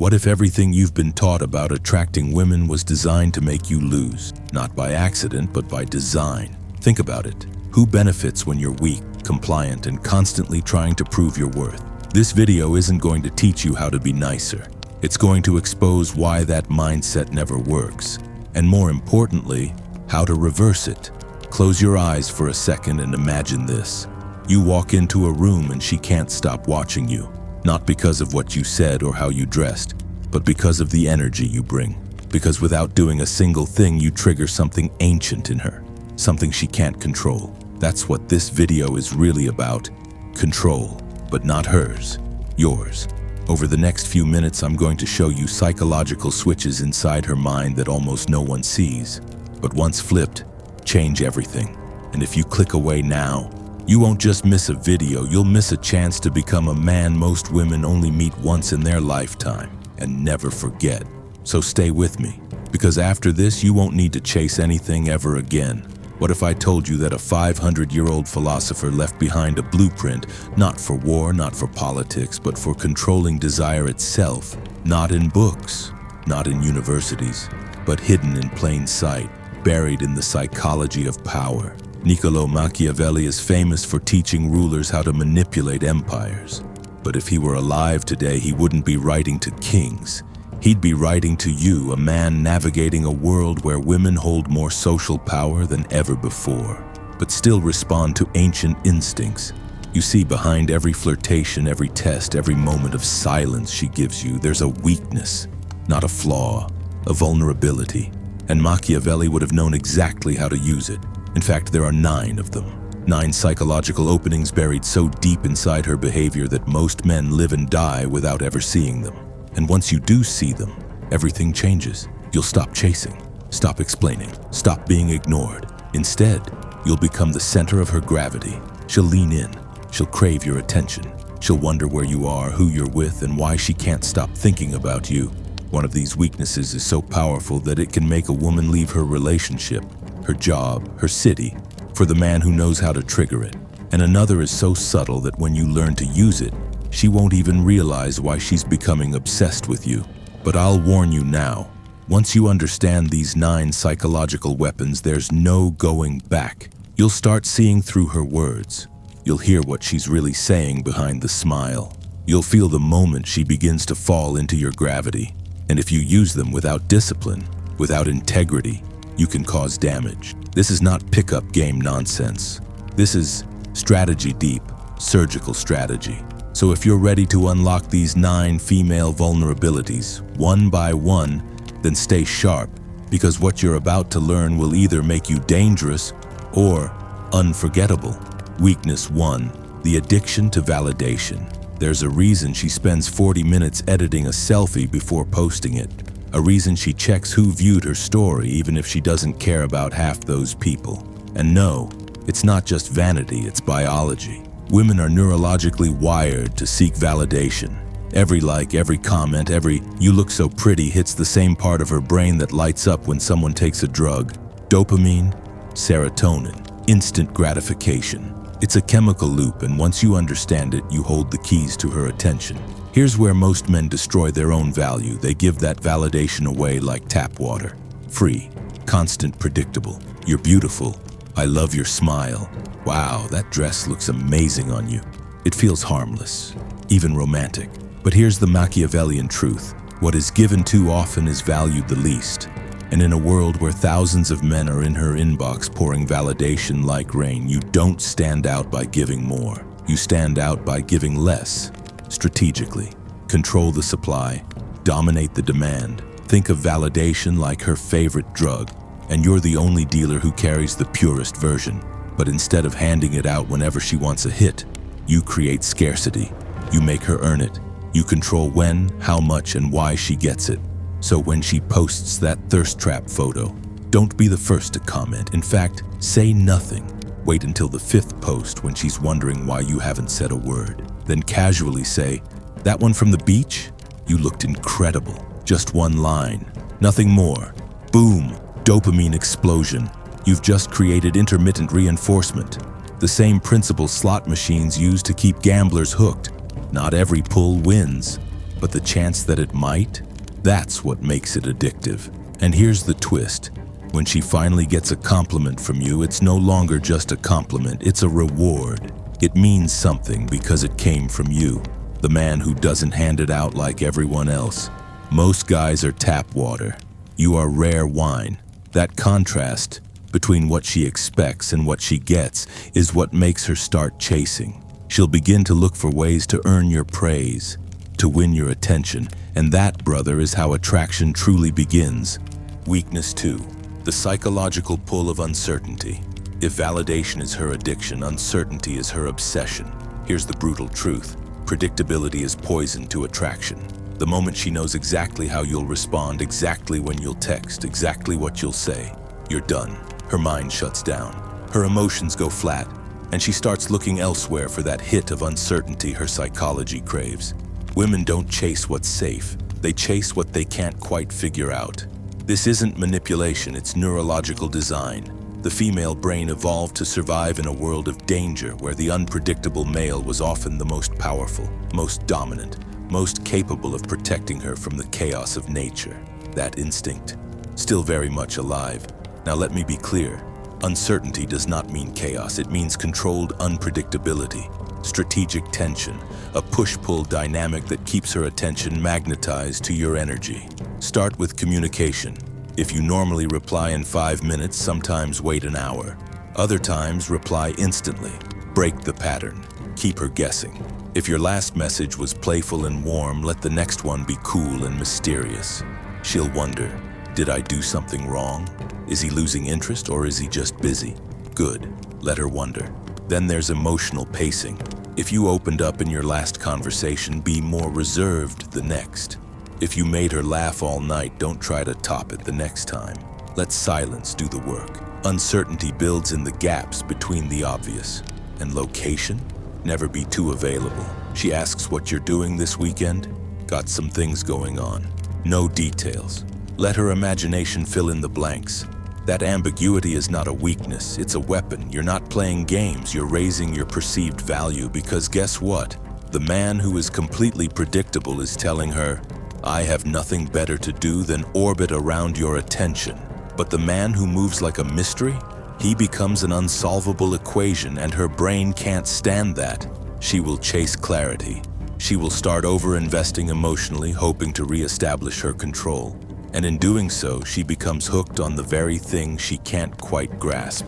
What if everything you've been taught about attracting women was designed to make you lose? Not by accident, but by design. Think about it. Who benefits when you're weak, compliant, and constantly trying to prove your worth? This video isn't going to teach you how to be nicer. It's going to expose why that mindset never works. And more importantly, how to reverse it. Close your eyes for a second and imagine this. You walk into a room and she can't stop watching you. Not because of what you said or how you dressed, but because of the energy you bring. Because without doing a single thing, you trigger something ancient in her. Something she can't control. That's what this video is really about. Control, but not hers, yours. Over the next few minutes, I'm going to show you psychological switches inside her mind that almost no one sees. But once flipped, change everything. And if you click away now, you won't just miss a video, you'll miss a chance to become a man most women only meet once in their lifetime and never forget. So stay with me, because after this, you won't need to chase anything ever again. What if I told you that a 500-year-old philosopher left behind a blueprint, not for war, not for politics, but for controlling desire itself, not in books, not in universities, but hidden in plain sight, buried in the psychology of power. Niccolò Machiavelli is famous for teaching rulers how to manipulate empires. But if he were alive today, he wouldn't be writing to kings. He'd be writing to you, a man navigating a world where women hold more social power than ever before, but still respond to ancient instincts. You see, behind every flirtation, every test, every moment of silence she gives you, there's a weakness, not a flaw, a vulnerability. And Machiavelli would have known exactly how to use it. In fact, there are 9 of them. 9 psychological openings buried so deep inside her behavior that most men live and die without ever seeing them. And once you do see them, everything changes. You'll stop chasing, stop explaining, stop being ignored. Instead, you'll become the center of her gravity. She'll lean in, she'll crave your attention. She'll wonder where you are, who you're with, and why she can't stop thinking about you. One of these weaknesses is so powerful that it can make a woman leave her relationship, her job, her city, for the man who knows how to trigger it. And another is so subtle that when you learn to use it, she won't even realize why she's becoming obsessed with you. But I'll warn you now, once you understand these 9 psychological weapons, there's no going back. You'll start seeing through her words. You'll hear what she's really saying behind the smile. You'll feel the moment she begins to fall into your gravity. And if you use them without discipline, without integrity, you can cause damage. This is not pickup game nonsense. This is strategy deep, surgical strategy. So if you're ready to unlock these 9 female vulnerabilities, one by one, then stay sharp, because what you're about to learn will either make you dangerous or unforgettable. Weakness 1, the addiction to validation. There's a reason she spends 40 minutes editing a selfie before posting it. A reason she checks who viewed her story even if she doesn't care about half those people. And no, it's not just vanity, it's biology. Women are neurologically wired to seek validation. Every like, every comment, every "you look so pretty" hits the same part of her brain that lights up when someone takes a drug. Dopamine, serotonin, instant gratification. It's a chemical loop, and once you understand it, you hold the keys to her attention. Here's where most men destroy their own value. They give that validation away like tap water. Free, constant, predictable. You're beautiful. I love your smile. Wow, that dress looks amazing on you. It feels harmless, even romantic. But here's the Machiavellian truth. What is given too often is valued the least. And in a world where thousands of men are in her inbox pouring validation like rain, you don't stand out by giving more. You stand out by giving less, strategically. Control the supply, dominate the demand. Think of validation like her favorite drug, and you're the only dealer who carries the purest version. But instead of handing it out whenever she wants a hit, you create scarcity. You make her earn it. You control when, how much, and why she gets it. So when she posts that thirst trap photo, don't be the first to comment. In fact, say nothing. Wait until the 5th post when she's wondering why you haven't said a word. Then casually say, "That one from the beach? You looked incredible." Just one line, nothing more. Boom, dopamine explosion. You've just created intermittent reinforcement. The same principle slot machines use to keep gamblers hooked. Not every pull wins. but the chance that it might? That's what makes it addictive. And here's the twist. When she finally gets a compliment from you, it's no longer just a compliment, it's a reward. It means something because it came from you, the man who doesn't hand it out like everyone else. Most guys are tap water. You are rare wine. That contrast between what she expects and what she gets is what makes her start chasing. She'll begin to look for ways to earn your praise, to win your attention, and that, brother, is how attraction truly begins. Weakness 2. The psychological pull of uncertainty. If validation is her addiction, uncertainty is her obsession. Here's the brutal truth. Predictability is poison to attraction. The moment she knows exactly how you'll respond, exactly when you'll text, exactly what you'll say, you're done. Her mind shuts down. Her emotions go flat, and she starts looking elsewhere for that hit of uncertainty her psychology craves. Women don't chase what's safe. They chase what they can't quite figure out. This isn't manipulation, it's neurological design. The female brain evolved to survive in a world of danger where the unpredictable male was often the most powerful, most dominant, most capable of protecting her from the chaos of nature. That instinct, still very much alive. Now let me be clear. Uncertainty does not mean chaos, it means controlled unpredictability, strategic tension, a push-pull dynamic that keeps her attention magnetized to your energy. Start with communication. If you normally reply in 5 minutes, sometimes wait an hour. Other times, reply instantly. Break the pattern. Keep her guessing. If your last message was playful and warm, let the next one be cool and mysterious. She'll wonder, did I do something wrong? Is he losing interest or is he just busy? Good. Let her wonder. Then there's emotional pacing. If you opened up in your last conversation, be more reserved the next. If you made her laugh all night, don't try to top it the next time. Let silence do the work. Uncertainty builds in the gaps between the obvious. And location? Never be too available. She asks what you're doing this weekend. Got some things going on. No details. Let her imagination fill in the blanks. That ambiguity is not a weakness, it's a weapon. You're not playing games, you're raising your perceived value because guess what? The man who is completely predictable is telling her, I have nothing better to do than orbit around your attention. But the man who moves like a mystery, he becomes an unsolvable equation and her brain can't stand that. She will chase clarity. She will start over-investing emotionally, hoping to re-establish her control. And in doing so, she becomes hooked on the very thing she can't quite grasp.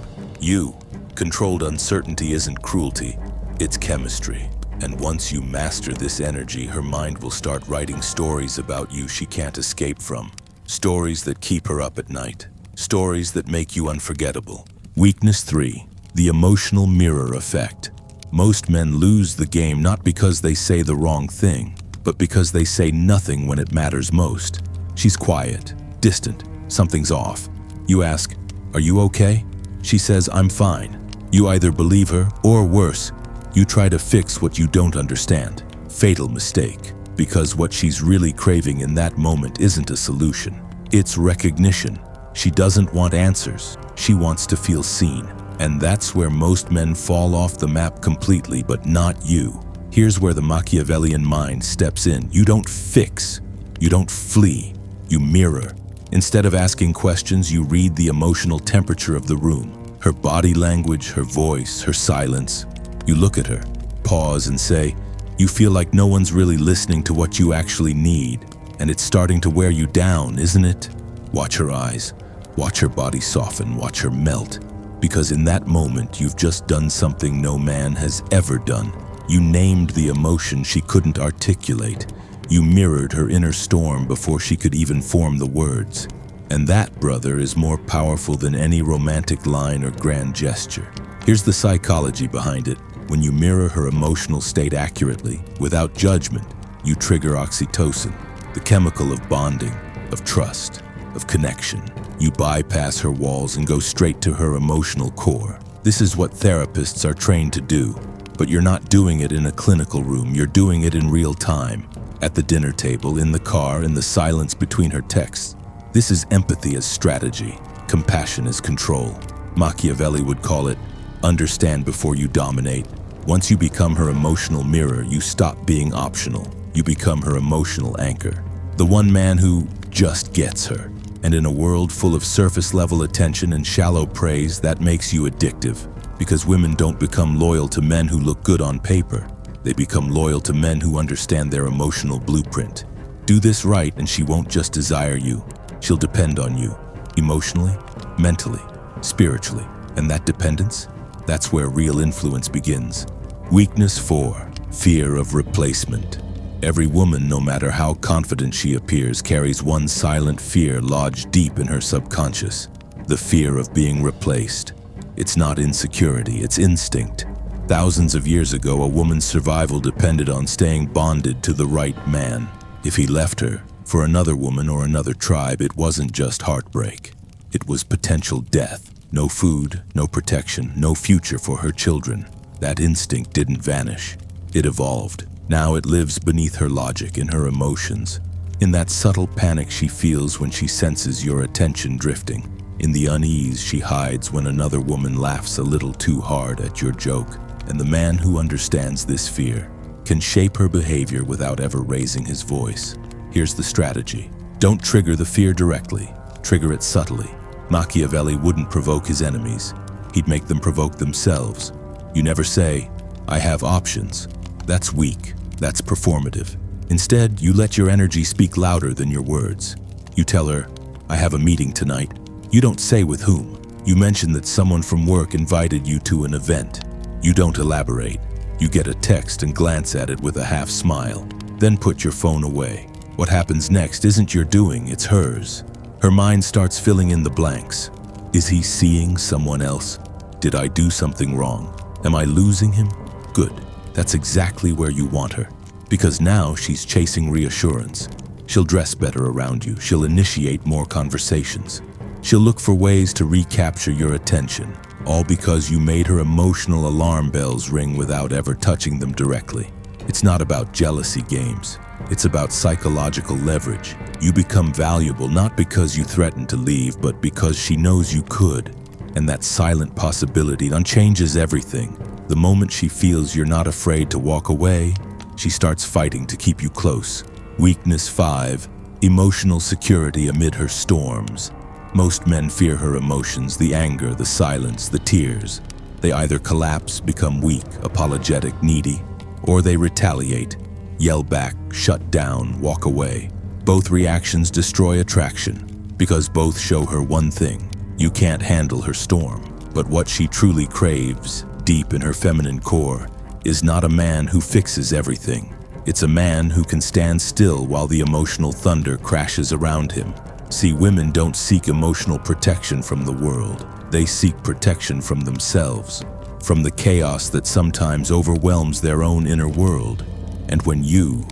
Controlled uncertainty isn't cruelty, it's chemistry. And once you master this energy, her mind will start writing stories about you she can't escape from. Stories that keep her up at night. Stories that make you unforgettable. Weakness 3. The emotional mirror effect. Most men lose the game not because they say the wrong thing, but because they say nothing when it matters most. She's quiet, distant, something's off. You ask, are you okay? She says, I'm fine. You either believe her, or worse, you try to fix what you don't understand. Fatal mistake, because what she's really craving in that moment isn't a solution. It's recognition. She doesn't want answers. She wants to feel seen. And that's where most men fall off the map completely, but not you. Here's where the Machiavellian mind steps in. You don't fix. You don't flee. You mirror. Instead of asking questions, you read the emotional temperature of the room. Her body language, her voice, her silence. You look at her, pause and say, you feel like no one's really listening to what you actually need. And it's starting to wear you down, isn't it? Watch her eyes. Watch her body soften. Watch her melt. Because in that moment, you've just done something no man has ever done. You named the emotion she couldn't articulate. You mirrored her inner storm before she could even form the words. And that, brother, is more powerful than any romantic line or grand gesture. Here's the psychology behind it. When you mirror her emotional state accurately, without judgment, you trigger oxytocin, the chemical of bonding, of trust, of connection. You bypass her walls and go straight to her emotional core. This is what therapists are trained to do. But you're not doing it in a clinical room, you're doing it in real time. At the dinner table, in the car, in the silence between her texts. This is empathy as strategy, compassion as control. Machiavelli would call it, understand before you dominate. Once you become her emotional mirror, you stop being optional. You become her emotional anchor, the one man who just gets her. And in a world full of surface-level attention and shallow praise, that makes you addictive. Because women don't become loyal to men who look good on paper. They become loyal to men who understand their emotional blueprint. Do this right and she won't just desire you. She'll depend on you. Emotionally, mentally, spiritually. And that dependence? That's where real influence begins. Weakness 4. Fear of replacement. Every woman, no matter how confident she appears, carries one silent fear lodged deep in her subconscious. The fear of being replaced. It's not insecurity, it's instinct. Thousands of years ago, a woman's survival depended on staying bonded to the right man. If he left her for another woman or another tribe, it wasn't just heartbreak. It was potential death. No food, no protection, no future for her children. That instinct didn't vanish. It evolved. Now it lives beneath her logic, in her emotions. In that subtle panic she feels when she senses your attention drifting. In the unease she hides when another woman laughs a little too hard at your joke. And the man who understands this fear can shape her behavior without ever raising his voice. Here's the strategy. Don't trigger the fear directly. Trigger it subtly. Machiavelli wouldn't provoke his enemies. He'd make them provoke themselves. You never say, "I have options." That's weak. That's performative. Instead, you let your energy speak louder than your words. You tell her, "I have a meeting tonight." You don't say with whom. You mention that someone from work invited you to an event. You don't elaborate. You get a text and glance at it with a half smile. Then put your phone away. What happens next isn't your doing, it's hers. Her mind starts filling in the blanks. Is he seeing someone else? Did I do something wrong? Am I losing him? Good. That's exactly where you want her. Because now she's chasing reassurance. She'll dress better around you. She'll initiate more conversations. She'll look for ways to recapture your attention. All because you made her emotional alarm bells ring without ever touching them directly. It's not about jealousy games. It's about psychological leverage. You become valuable not because you threatened to leave, but because she knows you could. And that silent possibility changes everything. The moment she feels you're not afraid to walk away, she starts fighting to keep you close. Weakness 5. Emotional security amid her storms. Most men fear her emotions, the anger, the silence, the tears. They either collapse, become weak, apologetic, needy, or they retaliate, yell back, shut down, walk away. Both reactions destroy attraction, because both show her one thing: you can't handle her storm. But what she truly craves, deep in her feminine core, is not a man who fixes everything. It's a man who can stand still while the emotional thunder crashes around him. See, women don't seek emotional protection from the world. They seek protection from themselves, from the chaos that sometimes overwhelms their own inner world. And when you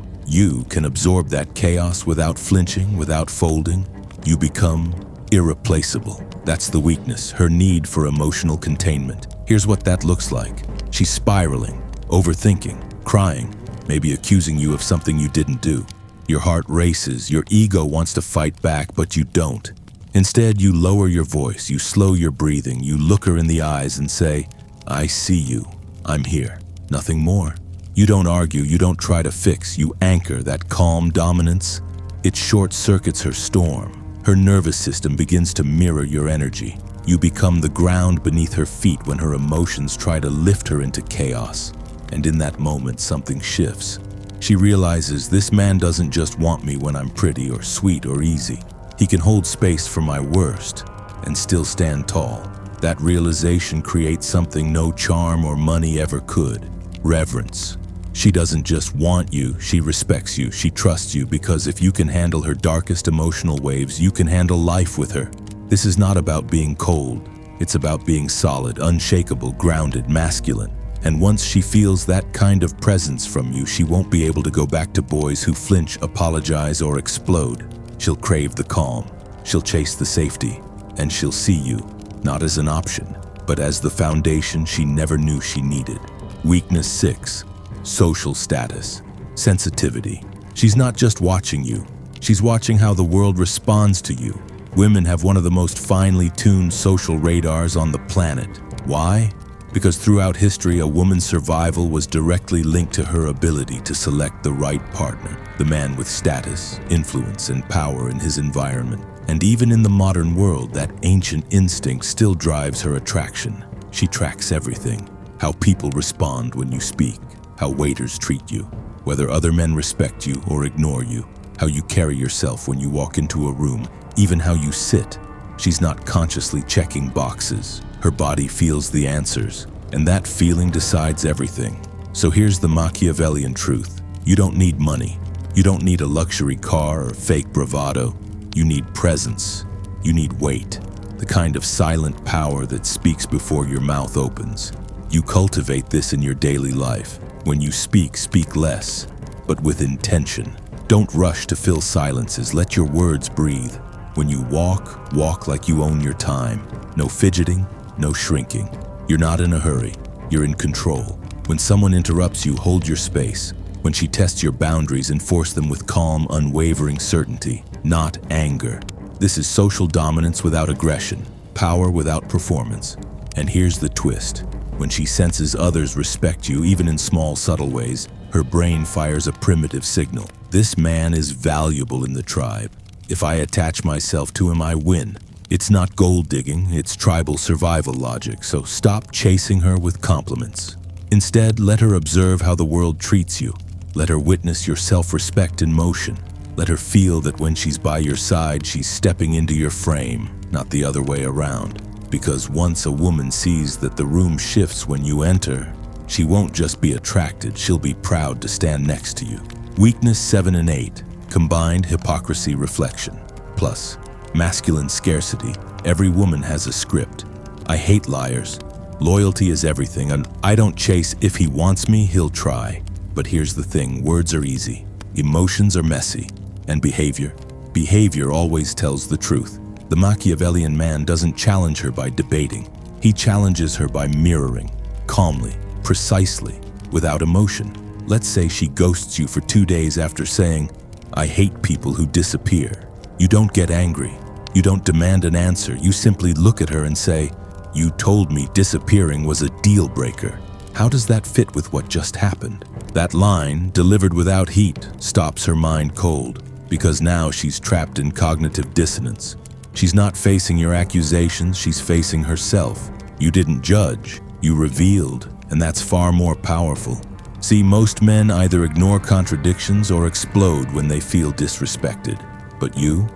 can absorb that chaos without flinching, without folding, you become irreplaceable. That's the weakness, her need for emotional containment. Here's what that looks like. She's spiraling, overthinking, crying, maybe accusing you of something you didn't do. Your heart races, your ego wants to fight back, but you don't. Instead, you lower your voice, you slow your breathing, you look her in the eyes and say, "I see you, I'm here." Nothing more. You don't argue, you don't try to fix, you anchor that calm dominance. It short-circuits her storm. Her nervous system begins to mirror your energy. You become the ground beneath her feet when her emotions try to lift her into chaos. And in that moment, something shifts. She realizes this man doesn't just want me when I'm pretty or sweet or easy. He can hold space for my worst and still stand tall. That realization creates something no charm or money ever could: reverence. She doesn't just want you, she respects you, she trusts you, because if you can handle her darkest emotional waves, you can handle life with her. This is not about being cold. It's about being solid, unshakable, grounded, masculine. And once she feels that kind of presence from you, she won't be able to go back to boys who flinch, apologize, or explode. She'll crave the calm, she'll chase the safety, and she'll see you, not as an option, but as the foundation she never knew she needed. Weakness 6. Social status. Sensitivity. She's not just watching you, she's watching how the world responds to you. Women have one of the most finely tuned social radars on the planet. Why? Because throughout history, a woman's survival was directly linked to her ability to select the right partner, the man with status, influence, and power in his environment. And even in the modern world, that ancient instinct still drives her attraction. She tracks everything: how people respond when you speak, how waiters treat you, whether other men respect you or ignore you, how you carry yourself when you walk into a room, even how you sit. She's not consciously checking boxes. Her body feels the answers, and that feeling decides everything. So here's the Machiavellian truth. You don't need money. You don't need a luxury car or fake bravado. You need presence. You need weight, the kind of silent power that speaks before your mouth opens. You cultivate this in your daily life. When you speak, speak less, but with intention. Don't rush to fill silences. Let your words breathe. When you walk, walk like you own your time. No fidgeting, no shrinking. You're not in a hurry. You're in control. When someone interrupts you, hold your space. When she tests your boundaries, enforce them with calm, unwavering certainty, not anger. This is social dominance without aggression, power without performance. And here's the twist. When she senses others respect you, even in small, subtle ways, her brain fires a primitive signal. This man is valuable in the tribe. If I attach myself to him, I win. It's not gold digging, it's tribal survival logic, so stop chasing her with compliments. Instead, let her observe how the world treats you. Let her witness your self-respect in motion. Let her feel that when she's by your side, she's stepping into your frame, not the other way around. Because once a woman sees that the room shifts when you enter, she won't just be attracted, she'll be proud to stand next to you. Weakness 7 and 8, combined hypocrisy reflection. Plus, masculine scarcity. Every woman has a script. I hate liars. Loyalty is everything, and I don't chase. If he wants me, he'll try. But here's the thing, words are easy. Emotions are messy. And behavior always tells the truth. The Machiavellian man doesn't challenge her by debating. He challenges her by mirroring, calmly, precisely, without emotion. Let's say she ghosts you for 2 days after saying, I hate people who disappear. You don't get angry. You don't demand an answer. You simply look at her and say, you told me disappearing was a deal breaker. How does that fit with what just happened? That line, delivered without heat, stops her mind cold, because now she's trapped in cognitive dissonance. She's not facing your accusations, she's facing herself. You didn't judge, you revealed, and that's far more powerful. See, most men either ignore contradictions or explode when they feel disrespected. But you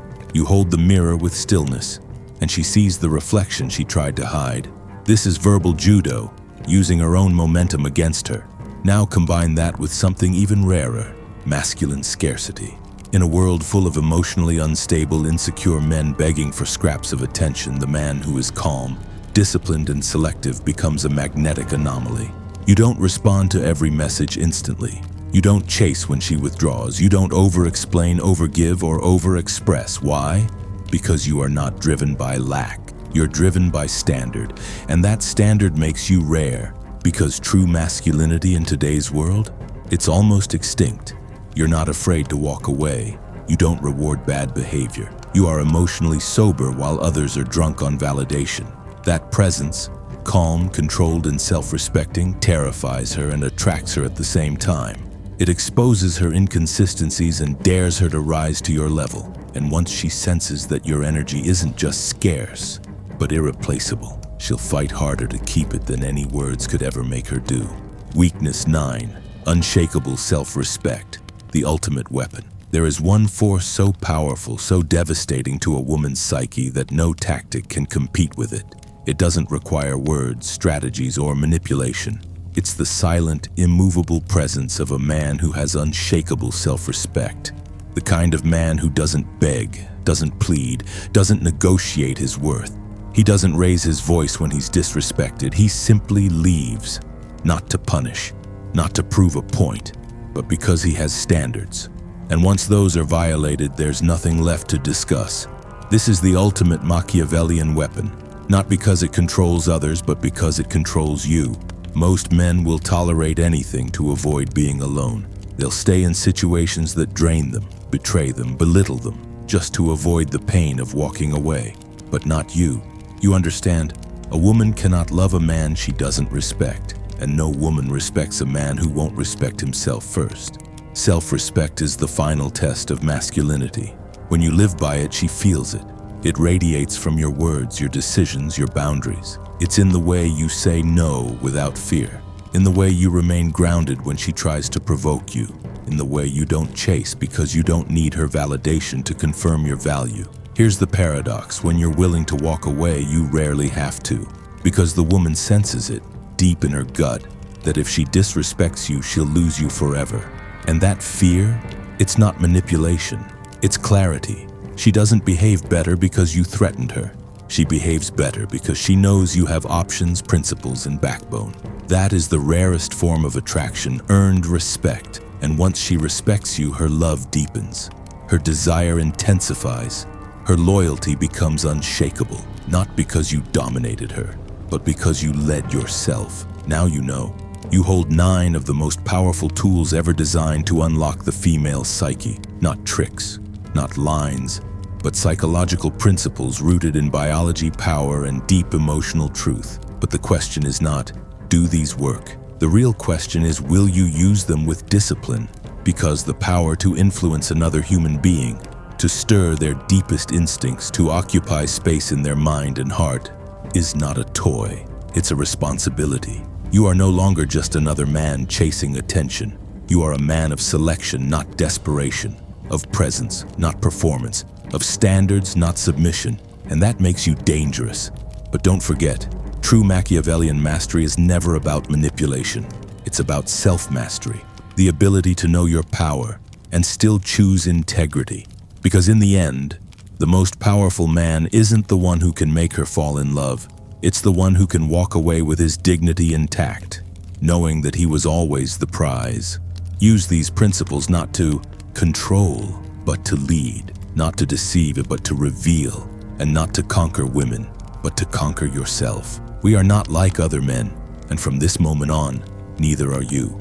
hold the mirror with stillness, and she sees the reflection she tried to hide. This is verbal judo, using her own momentum against her. Now combine that with something even rarer, masculine scarcity. In a world full of emotionally unstable, insecure men begging for scraps of attention, the man who is calm, disciplined, and selective becomes a magnetic anomaly. You don't respond to every message instantly. You don't chase when she withdraws. You don't over-explain, over-give, or over-express. Why? Because you are not driven by lack. You're driven by standard, and that standard makes you rare. Because true masculinity in today's world, it's almost extinct. You're not afraid to walk away. You don't reward bad behavior. You are emotionally sober while others are drunk on validation. That presence, calm, controlled, and self-respecting, terrifies her and attracts her at the same time. It exposes her inconsistencies and dares her to rise to your level. And once she senses that your energy isn't just scarce, but irreplaceable, she'll fight harder to keep it than any words could ever make her do. Weakness 9, unshakable self-respect, the ultimate weapon. There is one force so powerful, so devastating to a woman's psyche that no tactic can compete with it. It doesn't require words, strategies, or manipulation. It's the silent, immovable presence of a man who has unshakable self-respect. The kind of man who doesn't beg, doesn't plead, doesn't negotiate his worth. He doesn't raise his voice when he's disrespected. He simply leaves, not to punish, not to prove a point, but because he has standards. And once those are violated, there's nothing left to discuss. This is the ultimate Machiavellian weapon, not because it controls others, but because it controls you. Most men will tolerate anything to avoid being alone. They'll stay in situations that drain them, betray them, belittle them, just to avoid the pain of walking away. But not you. You understand, A woman cannot love a man she doesn't respect, and no woman respects a man who won't respect himself first. Self-respect is the final test of masculinity. When you live by it, she feels it. It radiates from your words, your decisions, your boundaries. It's in the way you say no without fear, in the way you remain grounded when she tries to provoke you, in the way you don't chase because you don't need her validation to confirm your value. Here's the paradox: when you're willing to walk away, you rarely have to, because the woman senses it deep in her gut that if she disrespects you, she'll lose you forever. And that fear, it's not manipulation, it's clarity. She doesn't behave better because you threatened her. She behaves better because she knows you have options, principles, and backbone. That is the rarest form of attraction, earned respect. And once she respects you, her love deepens. Her desire intensifies. Her loyalty becomes unshakable, not because you dominated her, but because you led yourself. Now you know. You hold 9 of the most powerful tools ever designed to unlock the female psyche. Not tricks, not lines, but psychological principles rooted in biology, power, and deep emotional truth. But the question is not, do these work? The real question is, will you use them with discipline? Because the power to influence another human being, to stir their deepest instincts, to occupy space in their mind and heart, is not a toy. It's a responsibility. You are no longer just another man chasing attention. You are a man of selection, not desperation, of presence, not performance, of standards, not submission. And that makes you dangerous. But don't forget, true Machiavellian mastery is never about manipulation. It's about self-mastery, the ability to know your power and still choose integrity. Because in the end, the most powerful man isn't the one who can make her fall in love. It's the one who can walk away with his dignity intact, knowing that he was always the prize. Use these principles not to control, but to lead, not to deceive, but to reveal, and not to conquer women, but to conquer yourself. We are not like other men, and from this moment on, neither are you.